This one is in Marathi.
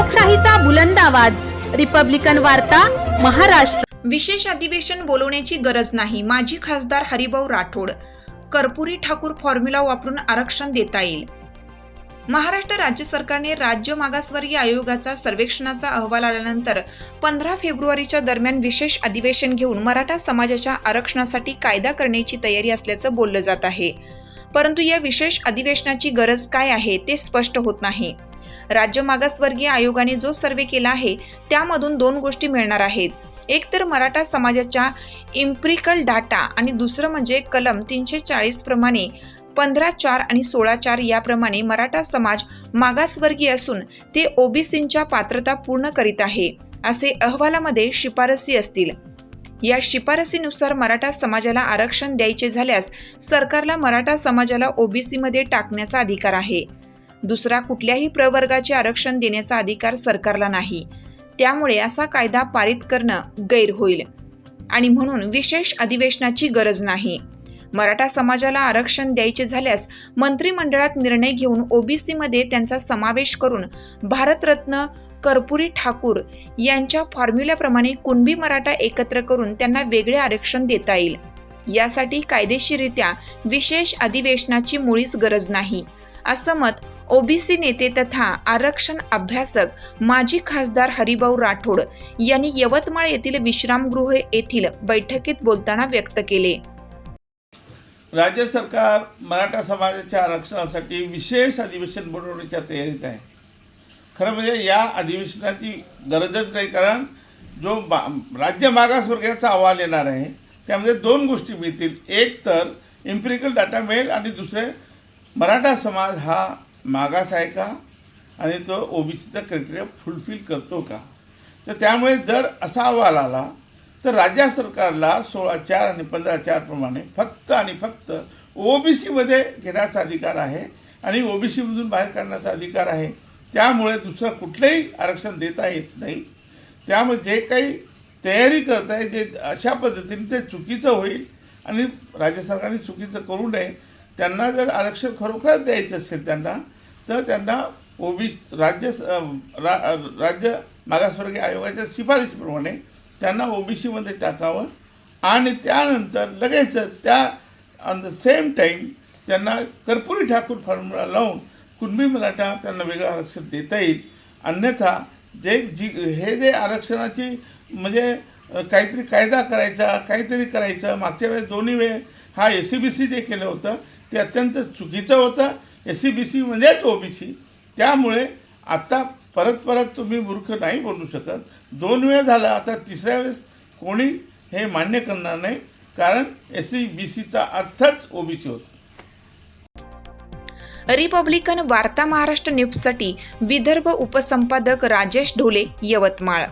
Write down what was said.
लोकशाहीचा बुलंद आवाज, रिपब्लिकन वार्ता, महाराष्ट्र। विशेष अधिवेशन बोलवण्याची गरज नाही, माजी खासदार हरिभाऊ राठोड। कर्पुरी ठाकूर फॉर्म्युला वापरून आरक्षण देता येईल। महाराष्ट्र राज्य सरकारने राज्य मागासवर्गीय आयोगाचा सर्वेक्षणाचा अहवाल आल्यानंतर 15 फेब्रुवारीच्या दरम्यान विशेष अधिवेशन घेऊन मराठा समाजाच्या आरक्षणासाठी कायदा करण्याची तयारी असल्याचं बोललं जात आहे। परंतु या विशेष अधिवेशनाची गरज काय आहे ते स्पष्ट होत नाही। राज्य मागासवर्गीय आयोगाने जो सर्वे केला आहे त्यामधून दोन गोष्टी मिळणार आहेत। एक तर मराठा समाजाच्या इम्पिरिकल डाटा आणि दुसरं म्हणजे कलम 340 प्रमाणे 15.4 आणि 16.4 याप्रमाणे मराठा समाज मागासवर्गीय असून ते ओबीसींच्या पात्रता पूर्ण करीत आहे असे अहवालामध्ये शिफारसी असतील। या शिफारसीनुसार मराठा समाजाला आरक्षण द्यायचे झाल्यास सरकारला मराठा समाजाला ओबीसी मध्ये टाकण्याचा अधिकार आहे। दुसरा कुठल्याही प्रवर्गाचे आरक्षण देण्याचा अधिकार सरकारला नाही। त्यामुळे असा कायदा पारित करणं गैर होईल आणि म्हणून विशेष अधिवेशनाची गरज नाही। मराठा समाजाला आरक्षण द्यायचे झाल्यास मंत्रिमंडळात निर्णय घेऊन ओबीसी मध्ये त्यांचा समावेश करून भारतरत्न कर्पुरी ठाकूर यांच्या फॉर्म्युल्याप्रमाणे कुणबी मराठा एकत्र करून त्यांना वेगळे आरक्षण देता येईल। यासाठी कायदेशीररित्या विशेष अधिवेशनाची मुळीच गरज नाही, असं मत ओबीसी नेते तथा आरक्षण अभ्यासक माजी खासदार हरिभाऊ राठोड यांनी यवतमाळ येथील विश्रामगृह येथील बैठकीत बोलताना व्यक्त केले। राज्य सरकार मराठा समाजाच्या आरक्षणासाठी विशेष अधिवेशन बोलवण्याच्या तयारीत आहे। खरं म्हणजे या अधिवेशनाची गरजच नाही, कारण जो राज्य मागासवर्गीयाचा अहवाल येणार आहे त्यामध्ये दोन गोष्टी मिळतील। एक तर इम्पिरिकल डाटा मिळेल आणि दुसरे मराठा समाज हा मागास आहे का आणि तो ओबीसीचा क्रायटेरिया फुलफिल करतो का। तर त्यामुळे जर असा अहवाल आला तर राज्य सरकारला 16.4 आणि 15.4 प्रमाणे फक्त आणि फक्त ओबीसीमध्ये घेण्याचा अधिकार आहे आणि ओबीसीमधून बाहेर काढण्याचा अधिकार आहे। त्यामुळे दुसरं कुठलंही आरक्षण देता येत नाही। त्यामुळे जे काही तयारी करत आहे जे अशा पद्धतीने ते चुकीचं होईल आणि राज्य सरकारने चुकीचं करू नये। त्यांना जर आरक्षण खरोखर द्यायचं असेल तर त्यांना राज्य मागासवर्गीय आयोगाच्या शिफारशीप्रमाणे त्यांना ओबीसीमध्ये टाकावं आणि त्यानंतर लगेच त्या ऑन द सेम टाईम त्यांना कर्पुरी ठाकूर फॉर्म्युला लावून कुणबी मराठा त्यांना वेगळं आरक्षण देता येईल। अन्यथा जे आरक्षणाची म्हणजे काहीतरी कायदा करायचा काहीतरी करायचं, मागच्या वेळेस दोन्ही वेळ हा SCBC जे केलं होतं ते अत्यंत चुकीचं होतं। SCBC म्हणजेच ओबीसी। त्यामुळे आता परत तुम्ही मूर्ख नाही बोलू शकत। दोन वेळ झाला, आता तिसऱ्या वेळेस कोणी हे मान्य करणार नाही, कारण SCBCचा अर्थच ओबीसी होता। रिपब्लिकन वार्ता महाराष्ट्र न्यूजसाठी विदर्भ उपसंपादक राजेश ढोले, यवतमाळ।